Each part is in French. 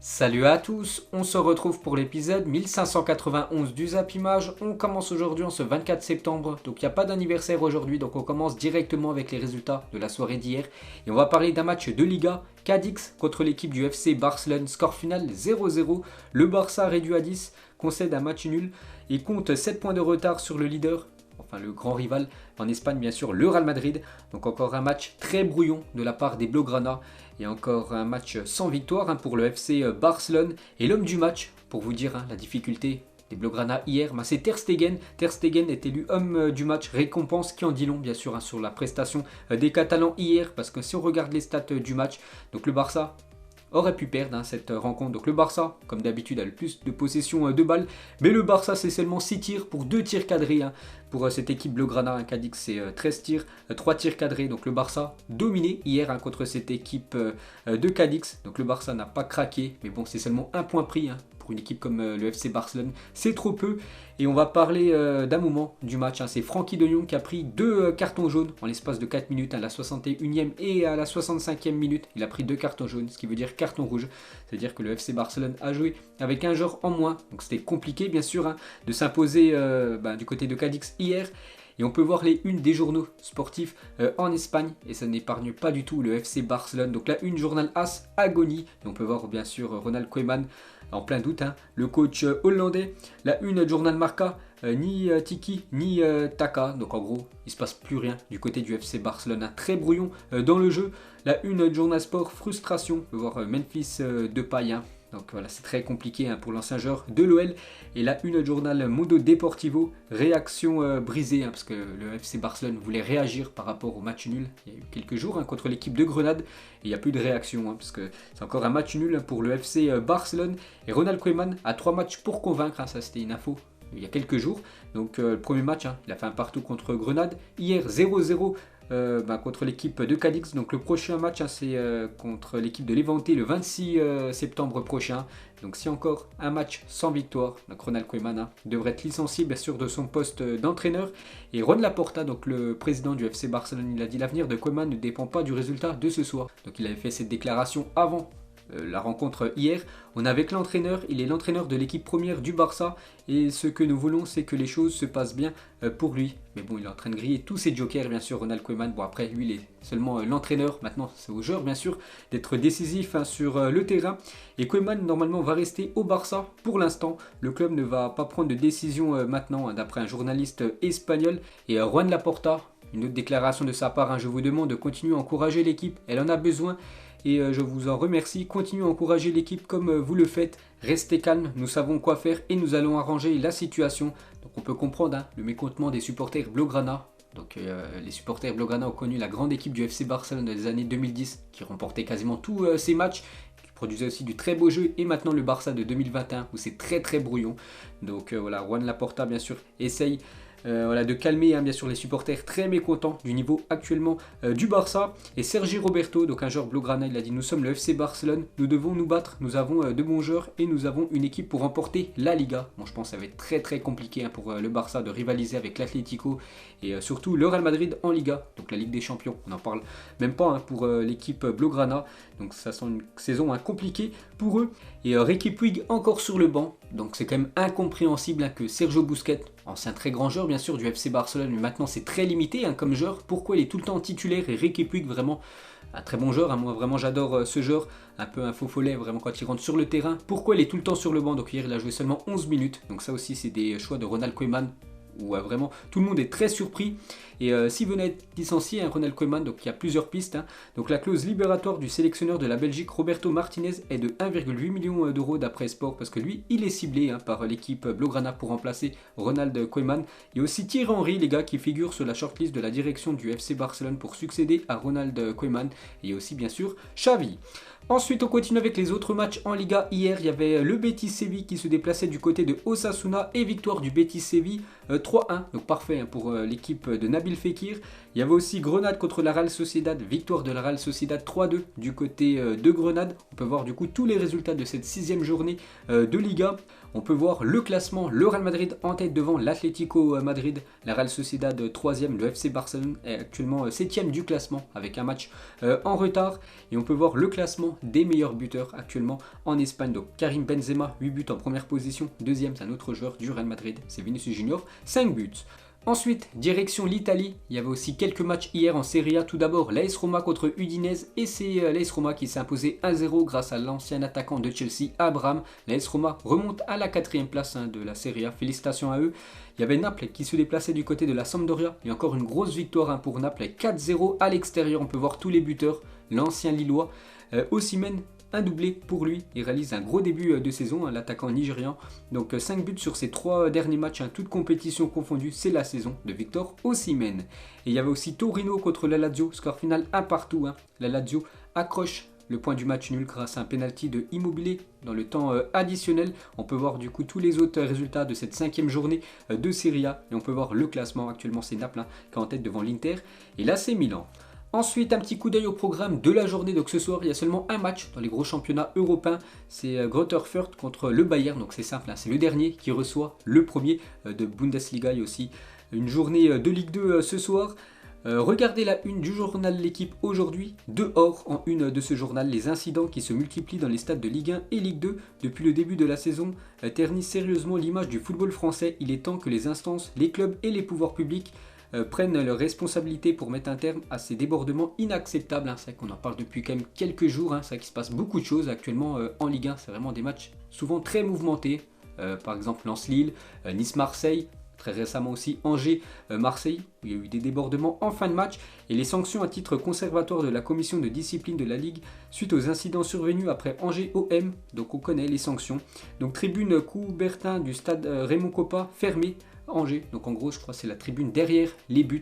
Salut à tous, on se retrouve pour l'épisode 1591 du Zap Image. On commence aujourd'hui en ce 24 septembre, donc il n'y a pas d'anniversaire aujourd'hui, donc on commence directement avec les résultats de la soirée d'hier. Et on va parler d'un match de Liga, Cadix contre l'équipe du FC Barcelone, score final 0-0. Le Barça réduit à 10, concède un match nul et compte 7 points de retard sur le leader. Enfin le grand rival en Espagne bien sûr, le Real Madrid. Donc encore un match très brouillon de la part des Blaugrana. Et encore un match sans victoire pour le FC Barcelone. Et l'homme du match, pour vous dire la difficulté des Blaugrana hier, c'est Ter Stegen. Ter Stegen est élu homme du match, récompense qui en dit long bien sûr sur la prestation des Catalans hier. Parce que si on regarde les stats du match, donc le Barça aurait pu perdre cette rencontre. Donc le Barça, comme d'habitude, a le plus de possession de balles. Mais le Barça, c'est seulement 6 tirs pour 2 tirs cadrés. Pour cette équipe Blaugrana, Cadix, c'est 13 tirs, 3 tirs cadrés. Donc le Barça dominé hier contre cette équipe de Cadix. Donc le Barça n'a pas craqué. Mais bon, c'est seulement un point pris pour une équipe comme le FC Barcelone. C'est trop peu. Et on va parler d'un moment du match. C'est Frenkie de Jong qui a pris 2 cartons jaunes en l'espace de 4 minutes. À la 61e et à la 65e minute. Il a pris 2 cartons jaunes, ce qui veut dire carton rouge. C'est-à-dire que le FC Barcelone a joué avec un joueur en moins. Donc c'était compliqué bien sûr de s'imposer du côté de Cadix hier. Et on peut voir les unes des journaux sportifs en Espagne. Et ça n'épargne pas du tout le FC Barcelone. Donc la une journal AS, agonie. Et on peut voir bien sûr Ronald Koeman en plein doute. Le coach hollandais. La une journal Marca, ni Tiki ni Taka. Donc en gros, il ne se passe plus rien du côté du FC Barcelone. Très brouillon dans le jeu. La une journal sport, frustration. On peut voir Memphis Depay. Donc voilà, c'est très compliqué pour l'ancien joueur de l'OL. Et là, une journal Mundo Deportivo, réaction brisée, parce que le FC Barcelone voulait réagir par rapport au match nul. Il y a eu quelques jours contre l'équipe de Grenade. Et il n'y a plus de réaction, parce que c'est encore un match nul pour le FC Barcelone. Et Ronald Koeman a 3 matchs pour convaincre, ça c'était une info il y a quelques jours. Donc le premier match, il a fait un partout contre Grenade. Hier, 0-0. Contre l'équipe de Cadix. Donc le prochain match c'est contre l'équipe de Levante le 26 septembre prochain. Donc si encore un match sans victoire, donc Ronald Koeman devrait être licencié bien sûr de son poste d'entraîneur. Et Ron Laporta, donc le président du FC Barcelone, il a dit l'avenir de Koeman ne dépend pas du résultat de ce soir. Donc il avait fait cette déclaration avant la rencontre hier. On est avec l'entraîneur, il est l'entraîneur de l'équipe première du Barça et ce que nous voulons c'est que les choses se passent bien pour lui. Mais bon, il est en train de griller tous ses jokers bien sûr, Ronald Koeman. Bon après lui il est seulement l'entraîneur, maintenant c'est aux joueurs bien sûr d'être décisif sur le terrain. Et Koeman normalement va rester au Barça pour l'instant. Le club ne va pas prendre de décision maintenant d'après un journaliste espagnol. Et Juan Laporta, une autre déclaration de sa part, je vous demande de continuer à encourager l'équipe, elle en a besoin. Et je vous en remercie. Continuez à encourager l'équipe comme vous le faites. Restez calme, nous savons quoi faire et nous allons arranger la situation. Donc on peut comprendre le mécontentement des supporters Blaugrana. Donc les supporters Blaugrana ont connu la grande équipe du FC Barcelone dans les années 2010 qui remportait quasiment tous ses matchs, qui produisait aussi du très beau jeu. Et maintenant le Barça de 2021 où c'est très très brouillon. Donc voilà, Juan Laporta bien sûr essaye de calmer bien sûr les supporters très mécontents du niveau actuellement du Barça. Et Sergi Roberto, donc un joueur Blaugrana, il a dit nous sommes le FC Barcelone, nous devons nous battre, nous avons de bons joueurs et nous avons une équipe pour remporter la Liga. Bon, je pense que ça va être très très compliqué pour le Barça de rivaliser avec l'Atlético et surtout le Real Madrid en Liga, donc la Ligue des Champions. On n'en parle même pas pour l'équipe Blaugrana, donc ça sent une saison compliquée pour eux. Et Riqui Puig encore sur le banc, donc c'est quand même incompréhensible que Sergio Busquets, ancien très grand joueur bien sûr du FC Barcelone, mais maintenant c'est très limité comme joueur. Pourquoi il est tout le temps titulaire et Riqui Puig vraiment un très bon joueur, moi vraiment j'adore ce joueur, un peu un faux follet vraiment quand il rentre sur le terrain. Pourquoi il est tout le temps sur le banc? Donc hier il a joué seulement 11 minutes, donc ça aussi c'est des choix de Ronald Koeman où vraiment tout le monde est très surpris. Et s'il venait être licencié, Ronald Koeman, donc il y a plusieurs pistes. Donc la clause libératoire du sélectionneur de la Belgique, Roberto Martinez, est de 1,8 million d'euros d'après Sport, parce que lui, il est ciblé par l'équipe Blaugrana pour remplacer Ronald Koeman. Il y a aussi Thierry Henry, les gars, qui figure sur la shortlist de la direction du FC Barcelone pour succéder à Ronald Koeman. Et il y a aussi, bien sûr, Xavi. Ensuite, on continue avec les autres matchs en Liga. Hier, il y avait le Betis Séville qui se déplaçait du côté de Osasuna et victoire du Betis Séville 3-1. Donc parfait pour l'équipe de Nabil Fekir. Il y avait aussi Grenade contre la Real Sociedad, victoire de la Real Sociedad 3-2 du côté de Grenade. On peut voir du coup tous les résultats de cette 6e journée de Liga. On peut voir le classement, le Real Madrid en tête devant l'Atlético Madrid, la Real Sociedad 3e, le FC Barcelone est actuellement 7e du classement avec un match en retard. Et on peut voir le classement classement des meilleurs buteurs actuellement en Espagne. Donc Karim Benzema, 8 buts en première position. Deuxième, c'est un autre joueur du Real Madrid, c'est Vinicius Junior, 5 buts. Ensuite, direction l'Italie, il y avait aussi quelques matchs hier en Serie A. Tout d'abord, l'AS Roma contre Udinese et c'est l'AS Roma qui s'est imposé 1-0 grâce à l'ancien attaquant de Chelsea, Abraham. L'AS Roma remonte à la 4e place de la Serie A, félicitations à eux. Il y avait Naples qui se déplaçait du côté de la Sampdoria. Il y a encore une grosse victoire pour Naples, 4-0 à l'extérieur. On peut voir tous les buteurs, l'ancien Lillois, Osimhen. Un doublé pour lui, il réalise un gros début de saison, l'attaquant nigérian. Donc 5 buts sur ses 3 derniers matchs, toutes compétitions confondues, c'est la saison de Victor Osimhen. Et il y avait aussi Torino contre la Lazio, score final 1-1. La Lazio accroche le point du match nul grâce à un penalty de Immobilier dans le temps additionnel. On peut voir du coup tous les autres résultats de cette 5e journée de Serie A. Et on peut voir le classement, actuellement c'est Naples qui est en tête devant l'Inter et l'AC Milan. Ensuite, un petit coup d'œil au programme de la journée. Donc ce soir, il y a seulement un match dans les gros championnats européens. C'est Greuther Fürth contre le Bayern. Donc c'est simple, c'est le dernier qui reçoit le premier de Bundesliga. Il y a aussi une journée de Ligue 2 ce soir. Regardez la une du journal L'Équipe aujourd'hui. Dehors en une de ce journal, les incidents qui se multiplient dans les stades de Ligue 1 et Ligue 2 depuis le début de la saison ternissent sérieusement l'image du football français. Il est temps que les instances, les clubs et les pouvoirs publics prennent leurs responsabilités pour mettre un terme à ces débordements inacceptables. C'est vrai qu'on en parle depuis quand même quelques jours. C'est vrai qu'il se passe beaucoup de choses actuellement en Ligue 1. C'est vraiment des matchs souvent très mouvementés. Par exemple Lens-Lille, Nice-Marseille. Très récemment aussi Angers-Marseille, où il y a eu des débordements en fin de match. Et les sanctions à titre conservatoire de la commission de discipline de la Ligue suite aux incidents survenus après Angers-OM. Donc on connaît les sanctions. Donc tribune Coubertin du stade Raymond Kopa fermée. Angers, donc en gros je crois que c'est la tribune derrière les buts,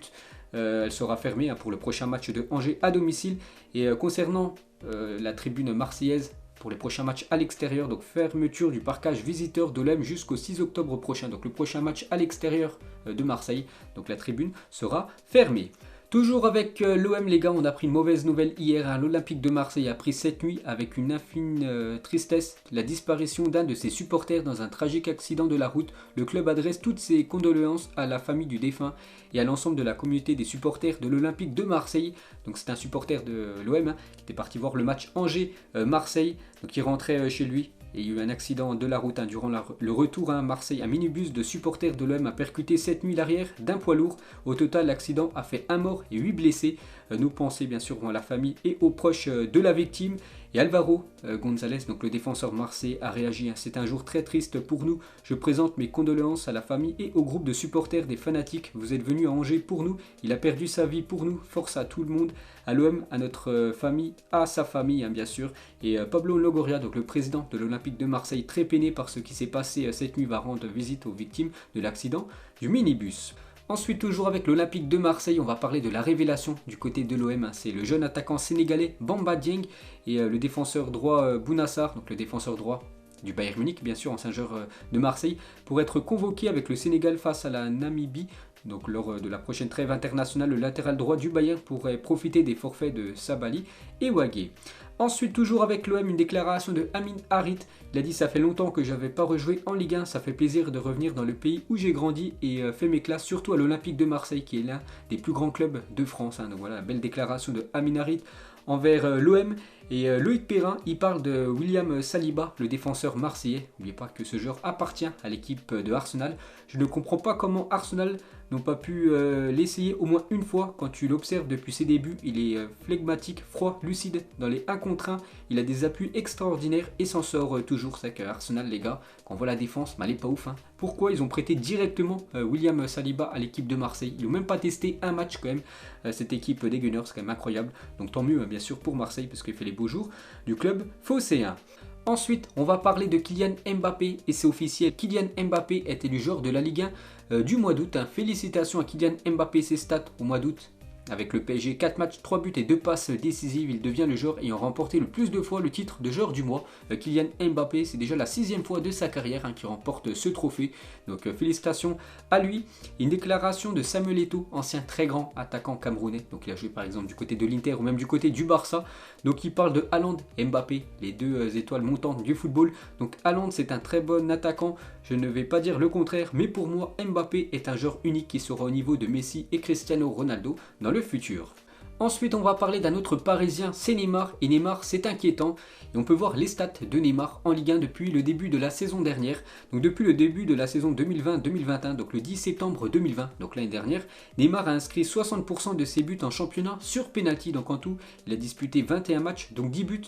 elle sera fermée pour le prochain match de Angers à domicile. Et concernant la tribune marseillaise pour les prochains matchs à l'extérieur, donc fermeture du parcage visiteur de l'OM jusqu'au 6 octobre prochain, donc le prochain match à l'extérieur de Marseille, donc la tribune sera fermée. Toujours avec l'OM les gars, on a pris une mauvaise nouvelle hier. L'Olympique de Marseille a pris cette nuit avec une infime tristesse la disparition d'un de ses supporters dans un tragique accident de la route. Le club adresse toutes ses condoléances à la famille du défunt et à l'ensemble de la communauté des supporters de l'Olympique de Marseille. Donc c'est un supporter de l'OM qui était parti voir le match Angers-Marseille, donc il rentrait chez lui. Et il y a eu un accident de la route durant le retour à Marseille. Un minibus de supporters de l'OM a percuté cette nuit l'arrière d'un poids lourd. Au total, l'accident a fait 1 mort et 8 blessés. Nos pensées bien sûr vont à la famille et aux proches de la victime. Et Alvaro González, donc le défenseur marseillais, a réagi. C'est un jour très triste pour nous. Je présente mes condoléances à la famille et au groupe de supporters des fanatiques. Vous êtes venus à Angers pour nous. Il a perdu sa vie pour nous. Force à tout le monde, à l'OM, à notre famille, à sa famille bien sûr. Et Pablo Longoria, donc le président de l'Olympique de Marseille, très peiné par ce qui s'est passé cette nuit, va rendre visite aux victimes de l'accident du minibus. Ensuite, toujours avec l'Olympique de Marseille, on va parler de la révélation du côté de l'OM. C'est le jeune attaquant sénégalais Bamba Dieng et le défenseur droit Bounassar, donc le défenseur droit du Bayern Munich, bien sûr, ancien joueur de Marseille, pour être convoqué avec le Sénégal face à la Namibie. Donc lors de la prochaine trêve internationale, le latéral droit du Bayern pourrait profiter des forfaits de Sabali et Wagué. Ensuite, toujours avec l'OM, une déclaration de Amin Harit. Il a dit: ça fait longtemps que j'avais pas rejoué en Ligue 1, ça fait plaisir de revenir dans le pays où j'ai grandi et fait mes classes, surtout à l'Olympique de Marseille qui est l'un des plus grands clubs de France. Donc voilà, la belle déclaration de Amin Harit envers l'OM. Et Loïc Perrin, il parle de William Saliba, le défenseur marseillais. N'oubliez pas que ce joueur appartient à l'équipe de Arsenal. Je ne comprends pas comment Arsenal n'ont pas pu l'essayer au moins une fois. Quand tu l'observes depuis ses débuts, il est flegmatique, froid, lucide dans les 1 contre 1. Il a des appuis extraordinaires et s'en sort toujours. C'est que Arsenal, les gars, quand on voit la défense, elle n'est pas ouf. Pourquoi ils ont prêté directement William Saliba à l'équipe de Marseille? Ils n'ont même pas testé un match quand même. Cette équipe des Gunners, c'est quand même incroyable. Donc tant mieux bien sûr pour Marseille parce qu'il fait les beaux jours du club phocéen. Ensuite, on va parler de Kylian Mbappé et c'est officiel. Kylian Mbappé est élu joueur de la Ligue 1 du mois d'août. Félicitations à Kylian Mbappé, ses stats au mois d'août. Avec le PSG, 4 matchs, 3 buts et 2 passes décisives, il devient le joueur ayant remporté le plus de fois le titre de joueur du mois. Kylian Mbappé, c'est déjà la 6e fois de sa carrière qui remporte ce trophée. Donc félicitations à lui. Une déclaration de Samuel Eto'o, ancien très grand attaquant camerounais. Donc il a joué par exemple du côté de l'Inter ou même du côté du Barça. Donc il parle de Haaland et Mbappé, les deux étoiles montantes du football. Donc Haaland, c'est un très bon attaquant. Je ne vais pas dire le contraire, mais pour moi, Mbappé est un joueur unique qui sera au niveau de Messi et Cristiano Ronaldo dans le futur. Ensuite, on va parler d'un autre Parisien, c'est Neymar. Et Neymar, c'est inquiétant. Et on peut voir les stats de Neymar en Ligue 1 depuis le début de la saison dernière. Donc depuis le début de la saison 2020-2021, donc le 10 septembre 2020, donc l'année dernière, Neymar a inscrit 60% de ses buts en championnat sur penalty. Donc en tout, il a disputé 21 matchs, donc 10 buts.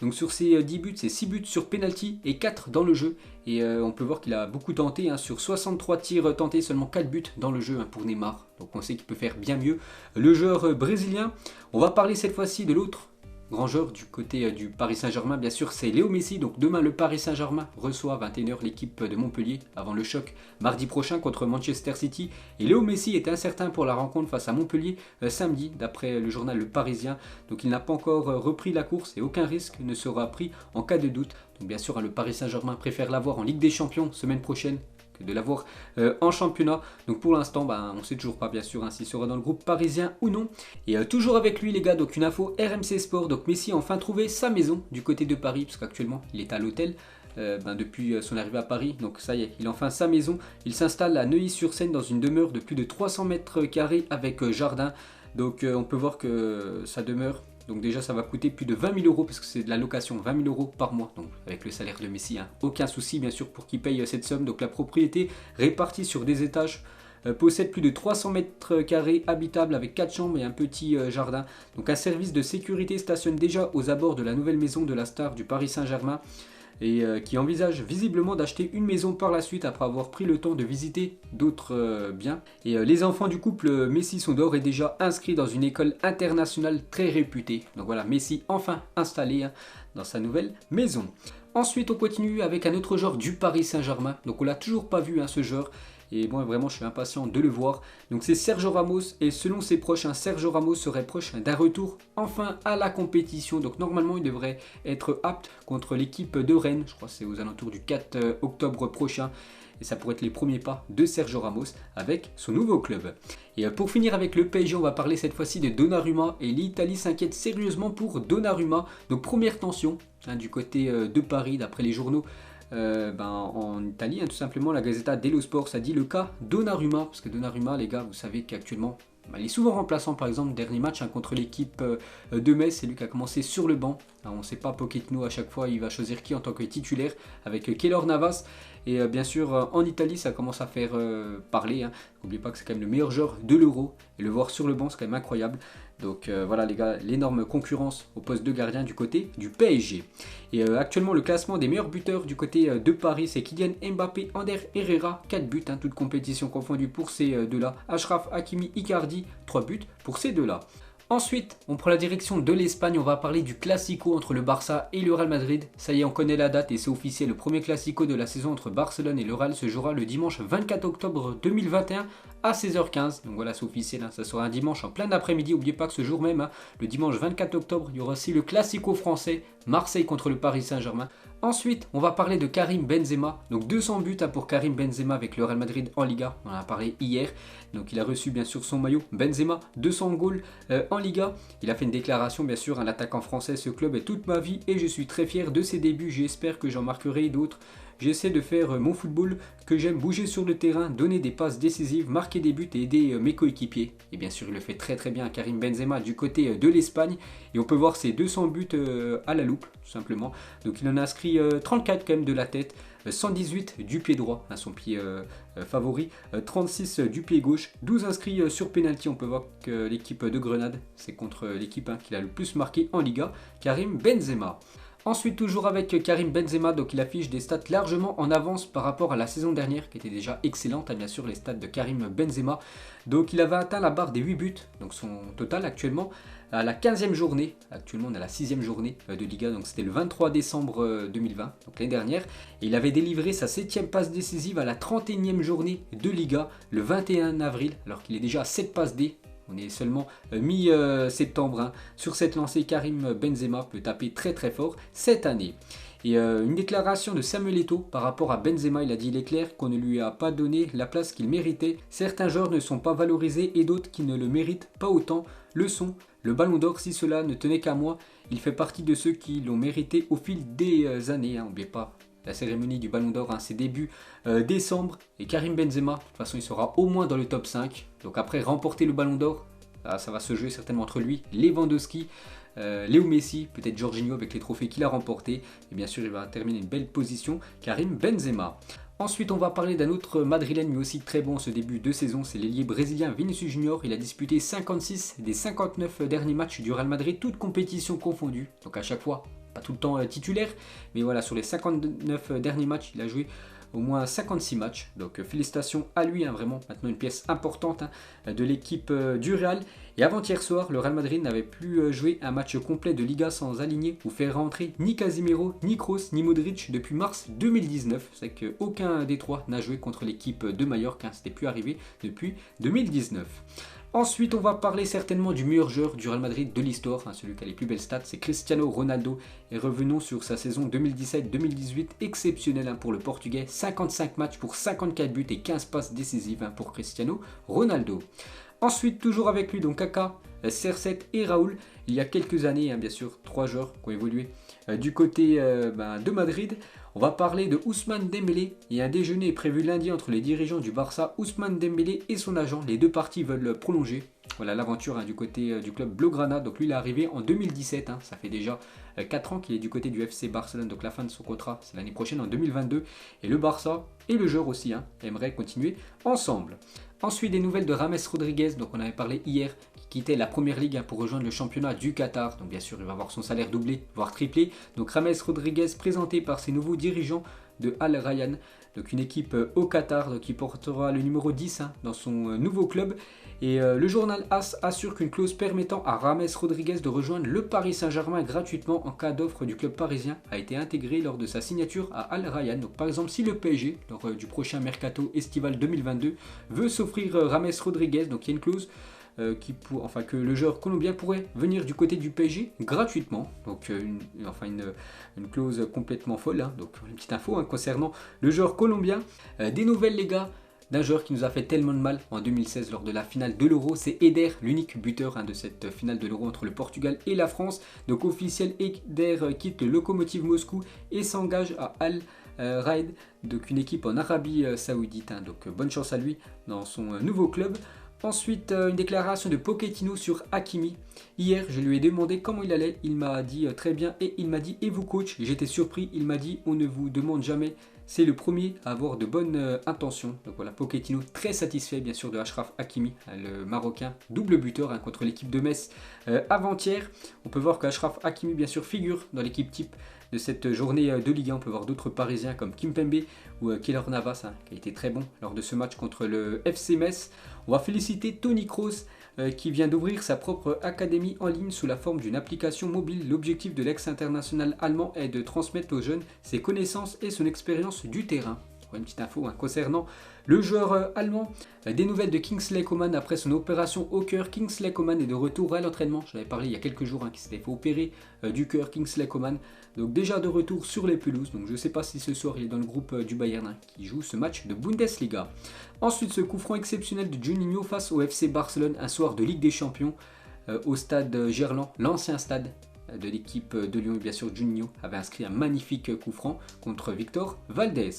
Donc sur ces 10 buts, c'est 6 buts sur penalty et 4 dans le jeu. Et on peut voir qu'il a beaucoup tenté, sur 63 tirs tentés, seulement 4 buts dans le jeu pour Neymar. Donc on sait qu'il peut faire bien mieux. Le joueur brésilien, on va parler cette fois-ci de l'autre grand joueur du côté du Paris Saint-Germain, bien sûr, c'est Léo Messi. Donc demain, le Paris Saint-Germain reçoit à 21h l'équipe de Montpellier avant le choc mardi prochain contre Manchester City. Et Léo Messi est incertain pour la rencontre face à Montpellier samedi, d'après le journal Le Parisien. Donc il n'a pas encore repris la course et aucun risque ne sera pris en cas de doute. Donc bien sûr, le Paris Saint-Germain préfère l'avoir en Ligue des Champions semaine prochaine que de l'avoir en championnat. Donc pour l'instant, on ne sait toujours pas bien sûr s'il sera dans le groupe parisien ou non. Et toujours avec lui les gars, donc une info RMC Sport. Donc Messi a enfin trouvé sa maison du côté de Paris, parce qu'actuellement il est à l'hôtel. Depuis son arrivée à Paris, donc ça y est, il a enfin sa maison. Il s'installe à Neuilly-sur-Seine dans une demeure de plus de 300 mètres carrés avec jardin. Donc on peut voir que sa demeure, donc déjà ça va coûter plus de 20 000 euros parce que c'est de la location, 20 000 euros par mois. Donc avec le salaire de Messi, aucun souci bien sûr pour qu'il paye cette somme. Donc la propriété répartie sur des étages possède plus de 300 mètres carrés habitables avec 4 chambres et un petit jardin. Donc un service de sécurité stationne déjà aux abords de la nouvelle maison de la star du Paris Saint-Germain, et qui envisage visiblement d'acheter une maison par la suite après avoir pris le temps de visiter d'autres biens. Et les enfants du couple Messi sont d'ores et déjà inscrits dans une école internationale très réputée. Donc voilà, Messi enfin installé dans sa nouvelle maison. Ensuite, on continue avec un autre joueur du Paris Saint-Germain. Donc on l'a toujours pas vu ce joueur. Et moi vraiment je suis impatient de le voir. Donc c'est Sergio Ramos, et selon ses proches, Sergio Ramos serait proche d'un retour enfin à la compétition. Donc normalement il devrait être apte contre l'équipe de Rennes. Je crois que c'est aux alentours du 4 octobre prochain. Et ça pourrait être les premiers pas de Sergio Ramos avec son nouveau club. Et pour finir avec le PSG, on va parler cette fois-ci de Donnarumma. Et l'Italie s'inquiète sérieusement pour Donnarumma. Donc première tension du côté de Paris d'après les journaux. En Italie, tout simplement, la Gazzetta dello Sport, ça dit le cas Donnarumma, parce que Donnarumma, les gars, vous savez qu'actuellement, il est souvent remplaçant. Par exemple, dernier match contre l'équipe de Metz, c'est lui qui a commencé sur le banc. On ne sait pas, Pochettino à chaque fois il va choisir qui en tant que titulaire, avec Keylor Navas. Et bien sûr en Italie ça commence à faire parler. N'oubliez pas que c'est quand même le meilleur joueur de l'Euro, et le voir sur le banc c'est quand même incroyable. Donc voilà les gars, l'énorme concurrence au poste de gardien du côté du PSG. Et actuellement le classement des meilleurs buteurs du côté de Paris, c'est Kylian Mbappé, Ander Herrera, 4 buts, toutes compétitions confondues pour ces deux-là. Achraf Hakimi, Icardi, 3 buts pour ces deux-là. Ensuite, on prend la direction de l'Espagne, on va parler du Classico entre le Barça et le Real Madrid. Ça y est, on connaît la date et c'est officiel, le premier Classico de la saison entre Barcelone et le Real se jouera le dimanche 24 octobre 2021 à 16h15. Donc voilà, c'est officiel, ça sera un dimanche en plein après-midi. N'oubliez pas que ce jour même, le dimanche 24 octobre, il y aura aussi le Classico français, Marseille contre le Paris Saint-Germain. Ensuite, on va parler de Karim Benzema. Donc 200 buts pour Karim Benzema avec le Real Madrid en Liga. On en a parlé hier. Donc il a reçu bien sûr son maillot Benzema, 200 goals en Liga. Il a fait une déclaration bien sûr, un attaquant français. Ce club est toute ma vie et je suis très fier de ses débuts. J'espère que j'en marquerai d'autres. J'essaie de faire mon football que j'aime, bouger sur le terrain, donner des passes décisives, marquer des buts et aider mes coéquipiers. Et bien sûr, il le fait très très bien, Karim Benzema, du côté de l'Espagne. Et on peut voir ses 200 buts à la loupe, tout simplement. Donc il en a inscrit 34 quand même de la tête, 118 du pied droit, son pied favori, 36 du pied gauche, 12 inscrits sur penalty. On peut voir que l'équipe de Grenade, c'est contre l'équipe qu'il a le plus marqué en Liga, Karim Benzema. Ensuite, toujours avec Karim Benzema, donc il affiche des stats largement en avance par rapport à la saison dernière, qui était déjà excellente, bien sûr, les stats de Karim Benzema. Donc il avait atteint la barre des 8 buts, donc son total actuellement, à la 15e journée. Actuellement, on est à la 6e journée de Liga, donc c'était le 23 décembre 2020, donc l'année dernière. Et il avait délivré sa 7e passe décisive à la 31e journée de Liga, le 21 avril, alors qu'il est déjà à 7 passes D. On est seulement mi-septembre. Sur cette lancée, Karim Benzema peut taper très très fort cette année. Et une déclaration de Samuel Eto'o par rapport à Benzema, il a dit: il est clair qu'on ne lui a pas donné la place qu'il méritait. Certains joueurs ne sont pas valorisés et d'autres qui ne le méritent pas autant le sont. Le ballon d'or, si cela ne tenait qu'à moi, il fait partie de ceux qui l'ont mérité au fil des années. N'oubliez pas la cérémonie du ballon d'or, c'est début décembre. Et Karim Benzema, de toute façon, il sera au moins dans le top 5. Donc après remporter le ballon d'or, Ah, ça va se jouer certainement entre lui, Lewandowski, Léo Messi, peut-être Jorginho avec les trophées qu'il a remportés. Et bien sûr, il va terminer une belle position, Karim Benzema. Ensuite, on va parler d'un autre madrilène, mais aussi très bon en ce début de saison. C'est l'ailier brésilien Vinicius Junior. Il a disputé 56 des 59 derniers matchs du Real Madrid, toutes compétitions confondues. Donc à chaque fois, pas tout le temps titulaire, mais voilà, sur les 59 derniers matchs, il a joué au moins 56 matchs. Donc félicitations à lui, vraiment maintenant une pièce importante de l'équipe du Real. Et avant-hier soir, le Real Madrid n'avait plus joué un match complet de Liga sans aligner ou faire rentrer ni Casemiro, ni Kroos, ni Modric depuis mars 2019. C'est qu'aucun des trois n'a joué contre l'équipe de Mallorca, c'était plus arrivé depuis 2019. Ensuite, on va parler certainement du meilleur joueur du Real Madrid de l'histoire, celui qui a les plus belles stats, c'est Cristiano Ronaldo. Et revenons sur sa saison 2017-2018, exceptionnelle pour le Portugais, 55 matchs pour 54 buts et 15 passes décisives pour Cristiano Ronaldo. Ensuite, toujours avec lui, donc Kaka, CR7 et Raoul. Il y a quelques années, bien sûr, 3 joueurs qui ont évolué du côté de Madrid. On va parler de Ousmane Dembélé. Et un déjeuner est prévu lundi entre les dirigeants du Barça, Ousmane Dembélé et son agent. Les deux parties veulent prolonger. Voilà l'aventure du côté du club Blaugrana. Donc lui, il est arrivé en 2017. Ça fait déjà 4 ans qu'il est du côté du FC Barcelone. Donc la fin de son contrat, c'est l'année prochaine, en 2022. Et le Barça et le joueur aussi aimeraient continuer ensemble. Ensuite, des nouvelles de James Rodriguez. Donc on avait parlé hier, qui quittait la première ligue pour rejoindre le championnat du Qatar. Donc bien sûr, il va avoir son salaire doublé, voire triplé. Donc James Rodriguez, présenté par ses nouveaux dirigeants de Al Rayyan. Donc une équipe au Qatar qui portera le numéro 10 dans son nouveau club. Et le journal AS assure qu'une clause permettant à James Rodriguez de rejoindre le Paris Saint-Germain gratuitement en cas d'offre du club parisien a été intégrée lors de sa signature à Al Rayyan. Donc par exemple, si le PSG, lors du prochain mercato estival 2022, veut s'offrir James Rodriguez, donc il y a une clause que le joueur colombien pourrait venir du côté du PSG gratuitement. Donc une clause complètement folle. Donc une petite info concernant le joueur colombien. Des nouvelles les gars, d'un joueur qui nous a fait tellement de mal en 2016 lors de la finale de l'Euro, c'est Eder, l'unique buteur de cette finale de l'Euro entre le Portugal et la France. Donc officiel, Eder quitte le Lokomotiv Moscou et s'engage à Al Raed, donc une équipe en Arabie Saoudite. Donc bonne chance à lui dans son nouveau club. Ensuite, une déclaration de Pochettino sur Hakimi. Hier, je lui ai demandé comment il allait. Il m'a dit très bien et il m'a dit « Et vous coach ?» J'étais surpris. Il m'a dit « On ne vous demande jamais. C'est le premier à avoir de bonnes intentions. » Donc voilà, Pochettino très satisfait bien sûr de Achraf Hakimi, le Marocain, double buteur contre l'équipe de Metz avant-hier. On peut voir qu'Achraf Hakimi bien sûr figure dans l'équipe type de cette journée de Ligue 1. On peut voir d'autres Parisiens comme Kimpembe ou Keylor Navas qui a été très bon lors de ce match contre le FC Metz. On va féliciter Toni Kroos qui vient d'ouvrir sa propre académie en ligne sous la forme d'une application mobile. L'objectif de l'ex-international allemand est de transmettre aux jeunes ses connaissances et son expérience du terrain. Une petite info concernant le joueur allemand. Des nouvelles de Kingsley Coman après son opération au cœur. Kingsley Coman est de retour à l'entraînement. J'en avais parlé il y a quelques jours qu'il s'était fait opérer du cœur, Kingsley Coman. Donc déjà de retour sur les pelouses. Donc je ne sais pas si ce soir il est dans le groupe du Bayern qui joue ce match de Bundesliga. Ensuite, ce coup franc exceptionnel de Juninho face au FC Barcelone, un soir de Ligue des Champions au stade Gerland, l'ancien stade de l'équipe de Lyon. Et bien sûr, Juninho avait inscrit un magnifique coup franc contre Victor Valdés.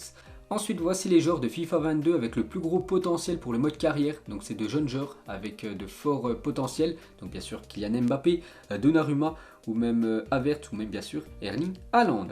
Ensuite, voici les joueurs de FIFA 22 avec le plus gros potentiel pour le mode carrière. Donc, c'est de jeunes joueurs avec de forts potentiels. Donc, bien sûr, Kylian Mbappé, Donnarumma ou même Havertz ou même bien sûr Erling Haaland.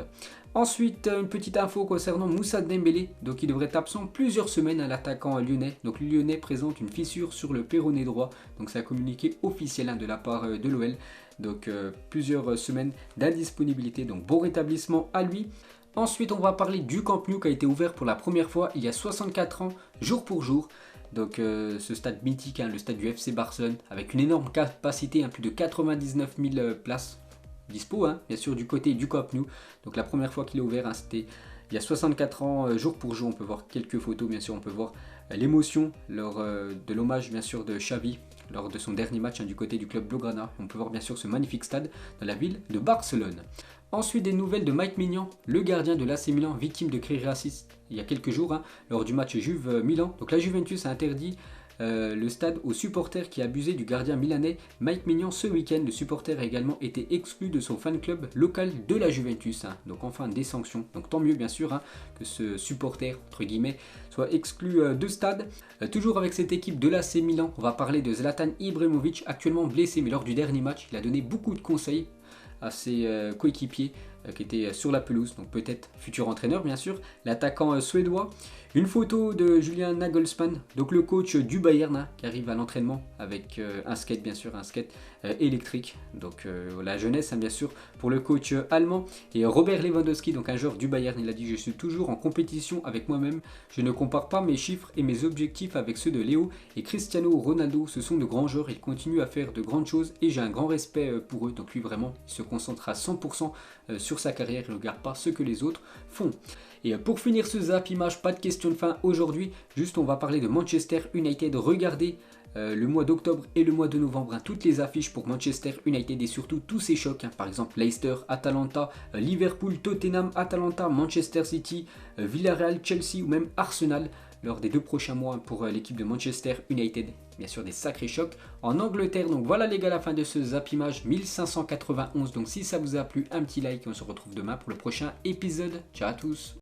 Ensuite, une petite info concernant Moussa Dembélé. Donc, il devrait être absent plusieurs semaines à l'attaquant lyonnais. Donc, le lyonnais présente une fissure sur le péroné droit. Donc, c'est un communiqué officiel de la part de l'OL. Donc, plusieurs semaines d'indisponibilité. Donc, bon rétablissement à lui. Ensuite, on va parler du Camp Nou qui a été ouvert pour la première fois il y a 64 ans, jour pour jour. Donc ce stade mythique, le stade du FC Barcelone, avec une énorme capacité, plus de 99 000 places dispo, bien sûr du côté du Camp Nou. Donc la première fois qu'il est ouvert, c'était il y a 64 ans, jour pour jour. On peut voir quelques photos, bien sûr, on peut voir l'émotion lors de l'hommage, bien sûr, de Xavi lors de son dernier match du côté du club Blaugrana. On peut voir bien sûr ce magnifique stade dans la ville de Barcelone. Ensuite, des nouvelles de Mike Maignan, le gardien de l'AC Milan, victime de cris racistes il y a quelques jours lors du match Juve-Milan. Donc la Juventus a interdit le stade aux supporters qui a abusé du gardien milanais Mike Maignan ce week-end. Le supporter a également été exclu de son fan club local de la Juventus. Donc enfin des sanctions. Donc tant mieux bien sûr que ce supporter, entre guillemets, soit exclu de stade. Toujours avec cette équipe de l'AC Milan, on va parler de Zlatan Ibrahimovic, actuellement blessé, mais lors du dernier match, il a donné beaucoup de conseils à ses coéquipiers qui étaient sur la pelouse, donc peut-être futur entraîneur bien sûr, l'attaquant suédois. Une photo de Julian Nagelsmann, donc le coach du Bayern, qui arrive à l'entraînement avec un skate bien sûr, un skate électrique. Donc la jeunesse bien sûr pour le coach allemand. Et Robert Lewandowski, donc un joueur du Bayern, il a dit: je suis toujours en compétition avec moi-même, je ne compare pas mes chiffres et mes objectifs avec ceux de Léo et Cristiano Ronaldo, ce sont de grands joueurs, ils continuent à faire de grandes choses et j'ai un grand respect pour eux. Donc lui vraiment, il se concentre à 100% sur sa carrière, il ne regarde pas ce que les autres font. Et pour finir ce Zap Image, pas de question de fin aujourd'hui, juste on va parler de Manchester United. Regardez le mois d'octobre et le mois de novembre, toutes les affiches pour Manchester United et surtout tous ces chocs, par exemple Leicester, Atalanta, Liverpool, Tottenham, Atalanta, Manchester City, Villarreal, Chelsea ou même Arsenal lors des 2 prochains mois pour l'équipe de Manchester United. Bien sûr des sacrés chocs en Angleterre. Donc voilà les gars, la fin de ce Zap Image 1591. Donc si ça vous a plu, un petit like et on se retrouve demain pour le prochain épisode. Ciao à tous.